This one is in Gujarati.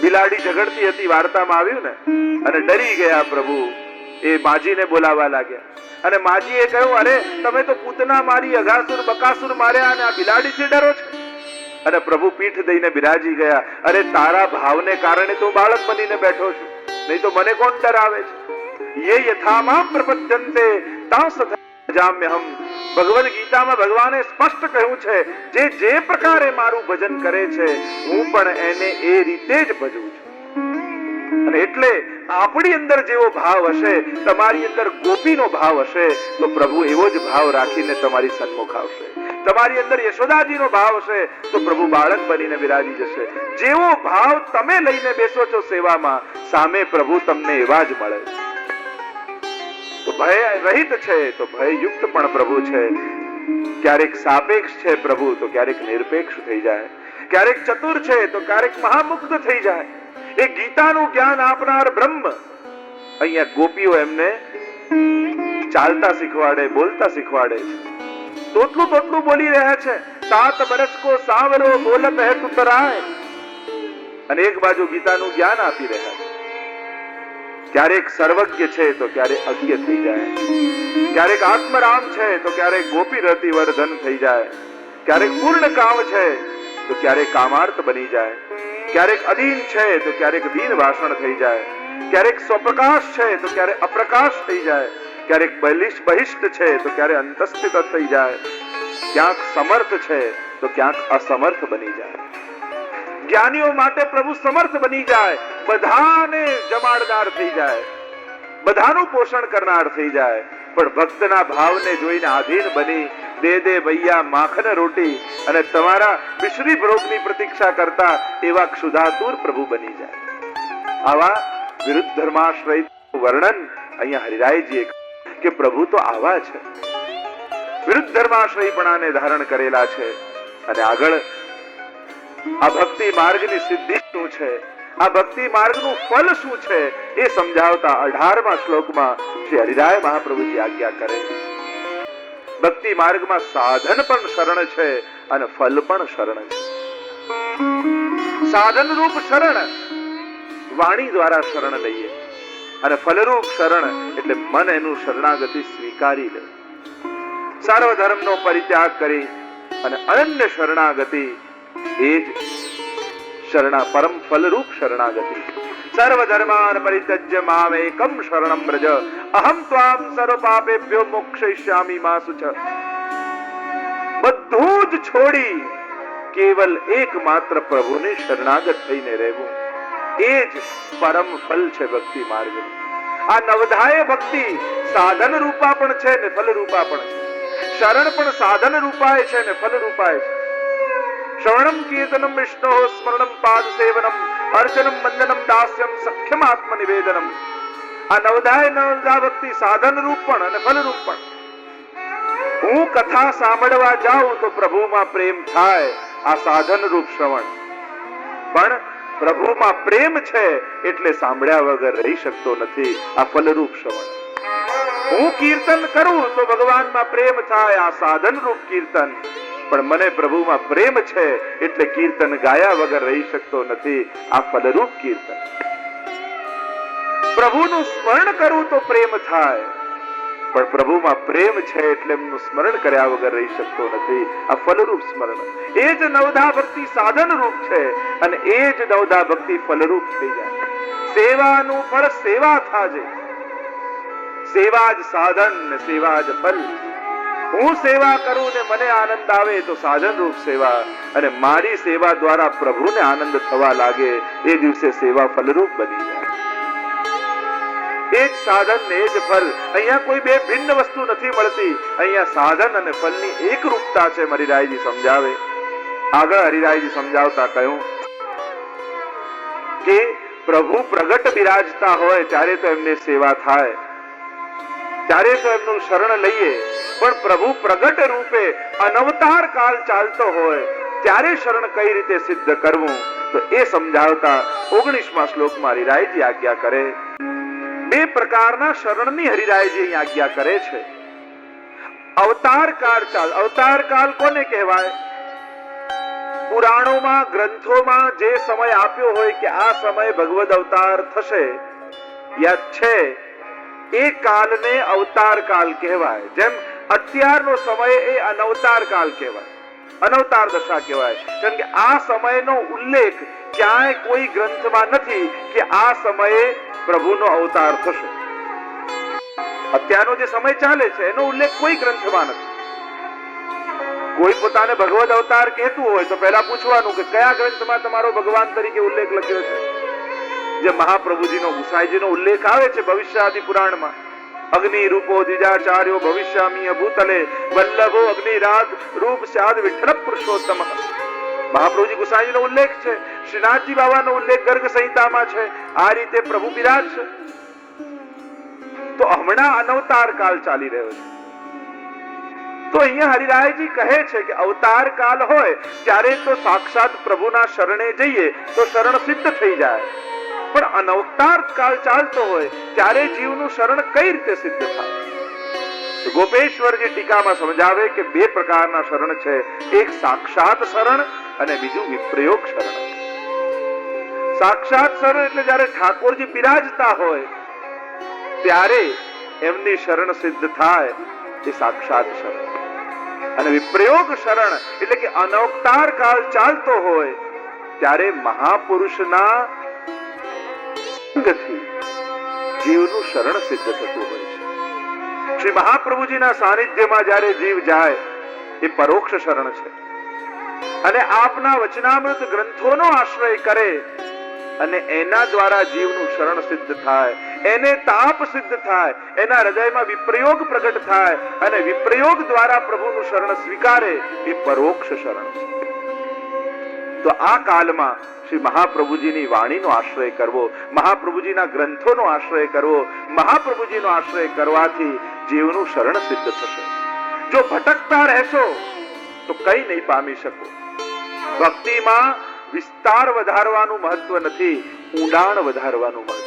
બિલાડી ઝઘડતી હતી વાર્તામાં આવ્યું ને, અને ડરી ગયા પ્રભુ. એ માજીને બોલાવવા લાગ્યા અને માજીએ કહ્યું, અરે તમે તો પૂતના મારી, અઘાસુર બકાસુર માર્યા અને આ બિલાડીથી ડરો છો? અને પ્રભુ પીઠ દઈને બિરાજી ગયા. અરે તારા ભાવને કારણે તો બાળક બનીને બેઠો છું, નહીં તો મને કોણ ડરાવે છે? યે યથામામ પ્રપદ્યન્તે તાં તથા જામ્યહમ. ભગવદ ગીતામાં ભગવાને સ્પષ્ટ કહ્યું છે, જે પ્રકારે મારું ભજન કરે છે હું પણ એને એ રીતે જ ભજું છું. અને એટલે આપણી અંદર જેવો ભાવ હશે, તમારી અંદર ગોપીનો ભાવ હશે, તો પ્રભુ એવો જ ભાવ રાખીને તમારી સન્મુખ આવશે. તમારી અંદર યશોદાજીનો ભાવ હશે તો પ્રભુ બાળક બનીને બિરાજી જશે. જેવો ભાવ તમે લઈને બેસો છો સેવામાં, સામે પ્રભુ તમને એવા જ મળે. તો ભય રહિત છે તો ભય યુક્ત પણ પ્રભુ છે. ક્યારેક સાપેક્ષ છે પ્રભુ તો ક્યારેક નિરપેક્ષ થઈ જાય, ક્યારેક ચતુર છે તો ક્યારેક મહામુગ્ધ થઈ જાય. એ ગીતાનું જ્ઞાન આપનાર બ્રહ્મ અહીંયા ગોપીઓ એમને ચાલતા શીખવાડે, બોલતા શીખવાડે છે. તોતલું બોલી રહ્યા છે. 7 બરસ કો સાવરો બોલત હે તુતરાય. અને એક બાજુ ગીતાનું જ્ઞાન આપી રહ્યા છે. ક્યારેક સર્વજ્ઞ છે તો ક્યારેક અજ્ઞ થઈ જાય, ક્યારેક આત્મરામ છે તો ક્યારેક ગોપી રતિ વર્ધન થઈ જાય, ક્યારેક પૂર્ણ કામ છે તો ક્યારેક કામાર્થ બની જાય, ક્યારેક અધીન છે તો ક્યારેક દીન ભાષણ થઈ જાય, ક્યારેક સ્વપ્રકાશ છે તો ક્યારેક અપ્રકાશ થઈ જાય, ક્યારેક બહિષ્ઠ છે તો ક્યારેક અંતસ્થિત થઈ જાય, ક્યાંક સમર્થ છે તો ક્યાંક અસમર્થ બની જાય. જ્ઞાનીઓ માટે પ્રભુ સમર્થ બની જાય, બધાને જમાડનાર થઈ જાય, બધાનું પોષણ કરનાર થઈ જાય. પણ ભક્તના ભાવને જોઈને આધીન બની દે ભૈયા માખન રોટી અને તમારા મિશ્રી ભોગની પ્રતીક્ષા કરતા એવા ક્ષુધાતુર પ્રભુ બની જાય. આવા વિરુદ્ધ ધર્માશ્રય વર્ણન અહીંયા હરિરાયજીએ કે પ્રભુ તો આવા છે, વિરુદ્ધ ધર્માશ્રયપણાને ધારણ કરેલા છે. અને આગળ આ ભક્તિ માર્ગની સિદ્ધિ શું છે, આ ભક્તિ માર્ગનું ફલ શું છે એ સમજાવતા 18મા શ્લોકમાં શ્રી હરિરાય મહાપ્રભુજી આજ્ઞા કરે. ભક્તિ માર્ગમાં સાધન પણ શરણ છે અને ફલ પણ શરણ છે. સાધન રૂપ શરણ વાણી દ્વારા શરણ લઈએ અને ફલરૂપ શરણ એટલે મન એનું શરણાગતિ સ્વીકારી લે. સર્વધર્મનો પરિત્યાગ કરી અને અનન્ય શરણાગતિ એ જ પરમ ફલરૂપ શરણાગતિ. સર્વધર્માન પરિત્યજ્ય મામ એકમ શરણમ વ્રજ અહમ ત્વામ સર્વ પાપેભ્યો મોક્ષયિષ્યામિ મા શુચ. બધું જ છોડી કેવલ એકમાત્ર પ્રભુને શરણાગત થઈને રહેવું, એ જ પરમ ફલ છે ભક્તિ માર્ગનું. આ નવધાય ભક્તિ સાધન રૂપા પણ છે ને ફલ રૂપા પણ છે. શરણ પણ સાધન રૂપાય છે ને ફલ રૂપાય છે. શ્રવણમ કીર્તનમ વિષ્ણો સ્મરણમ પાદ સેવનમ અર્ચનમ વંદનમ દાસ્યમ સખ્યમ આત્મનિવેદનમ. આ નવધા ભક્તિ સાધન રૂપ પણ અને ફલ રૂપ પણ. હું કથા સાંભળવા જાઉં તો પ્રભુમાં પ્રેમ થાય, આ સાધન રૂપ શ્રવણ. પણ પ્રભુમાં પ્રેમ છે એટલે સાંભળ્યા વગર રહી શકતો નથી, આ ફલરૂપ શ્રવણ. હું કીર્તન કરું તો ભગવાનમાં પ્રેમ થાય, આ સાધન રૂપ કીર્તન. પણ મને પ્રભુમાં પ્રેમ છે એટલે કીર્તન ગાયા વગર રહી શકતો નથી, આ ફલરૂપ કીર્તન. પ્રભુનું સ્મરણ કરું તો પ્રેમ થાય, પણ પ્રભુમાં પ્રેમ છે એટલે એમનું સ્મરણ કર્યા વગર રહી શકતો નથી, આ ફલરૂપ સ્મરણ. એ જ નવધા ભક્તિ સાધન રૂપ છે અને એ જ નવધા ભક્તિ ફલરૂપ થઈ જાય. સેવાનું ફળ સેવા થાજે, સેવા જ સાધન ને સેવા જ ફલ. હું સેવા કરું ને મને આનંદ આવે તો સાધન રૂપ સેવા, અને મારી સેવા દ્વારા પ્રભુને આનંદ થવા લાગે એ દિવસે સેવા ફલરૂપ બની જાય. એ જ સાધન ને એ જ ફલ. અહીંયા કોઈ બે ભિન્ન વસ્તુ નથી મળતી, અહીંયા સાધન અને ફલની એક રૂપતા છે. હરિરાયજી સમજાવે. આગળ હરિરાયજી સમજાવતા કહ્યું કે પ્રભુ પ્રગટ બિરાજતા હોય ત્યારે તો એમને સેવા થાય, ત્યારે તો એમનું શરણ લઈએ. પણ પ્રભુ પ્રગટ રૂપે અનવતાર કાળ ચાલતો હોય ત્યારે શરણ કઈ રીતે સિદ્ધ કરવું, તો એ સમજાવતા 19મા શ્લોકમાં હરિરાયજી આજ્ઞા કરે. બે પ્રકારના શરણની હરિરાયજી અહીં આજ્ઞા કરે છે. અવતાર કાળ ચાલ. અવતાર કાળ કોને કહેવાય? પુરાણોમાં ગ્રંથોમાં જે સમય આપ્યો હોય કે આ સમય ભગવદ અવતાર થશે યા છે, એ કાલને અવતાર કાલ કહેવાય. જેમ અત્યારનો સમય એ અનવતાર કાલ કહેવાય, અનવતાર દશા કહેવાય. કારણ કે આ સમયનો ઉલ્લેખ ક્યાંય કોઈ ગ્રંથમાં નથી કે આ સમયે પ્રભુનો અવતાર થશે. અત્યારનો જે સમય ચાલે છે એનો ઉલ્લેખ કોઈ ગ્રંથમાં નથી. કોઈ પોતાને ભગવદ અવતાર કહેતું હોય તો પહેલા પૂછવાનું કે કયા ગ્રંથમાં તમારો ભગવાન તરીકે ઉલ્લેખ લખ્યો છે. જે મહાપ્રભુજીનો ગુસાઈજીનો ઉલ્લેખ આવે છે ભવિષ્યાદિ પુરાણમાં, અગ્નિ રૂપો દ્વિજાચાર્યો ભવિષ્યામી ભૂતલે વલ્લભો અગ્નિરાજ રૂપ સ્યાદ વિઠ્ઠલ પુરુષોત્તમ. મહાપ્રભુજી ગુસાઈજીનો ઉલ્લેખ છે. શ્રીનાથજી બાબાનો ઉલ્લેખ ગર્ગ સંહિતામાં છે. આ રીતે પ્રભુ બિરાજ છે. તો હમણાં અનવતાર કાળ ચાલી રહ્યો છે. તો અહીંયા હરિરાયજી કહે છે કે અવતાર કાળ હોય ત્યારે તો સાક્ષાત પ્રભુના શરણે જઈએ તો શરણ સિદ્ધ થઈ જાય, પણ અનવતાર કાળ ચાલતો હોય ત્યારે જીવનું શરણ કઈ રીતે સિદ્ધ થાય? ગોપેશ્વરજી ટીકામાં સમજાવે કે બે પ્રકારના શરણ છે, એક સાક્ષાત શરણ અને બીજું વિપ્રયોગ શરણ. સાક્ષાત શરણ એટલે જ્યારે ઠાકોરજી બિરાજતા હોય ત્યારે એમની શરણ સિદ્ધ થાય, એ સાક્ષાત શરણ. અને વિપ્રયોગ શરણ એટલે કે અનવતાર કાળ ચાલતો હોય ત્યારે મહાપુરુષના સંગથી જીવનું શરણ સિદ્ધ થતું હોય છે. શ્રી મહાપ્રભુજીના સાનિધ્યમાં જ્યારે જીવ જાય એ પરોક્ષ શરણ છે. અને આપના વચનામૃત ગ્રંથોનો આશ્રય કરે અને એના દ્વારા જીવનું શરણ સિદ્ધ થાય, એને તાપ સિદ્ધ થાય, એના હૃદયમાં વિપ્રયોગ પ્રગટ થાય અને વિપ્રયોગ દ્વારા પ્રભુનું શરણ સ્વીકારે, એ પરોક્ષ શરણ છે. તો આ કાલમાં શ્રી મહાપ્રભુજીની વાણીનો આશ્રય કરવો, મહાપ્રભુજીના ગ્રંથોનો આશ્રય કરવો, મહાપ્રભુજીનો આશ્રય કરવાથી જીવનું શરણ સિદ્ધ થશે. જો ભટકતા રહેશો તો કઈ નહીં પામી શકો. ભક્તિમાં વિસ્તાર વધારવાનું મહત્વ નથી, ઊંડાણ વધારવાનું મહત્વ.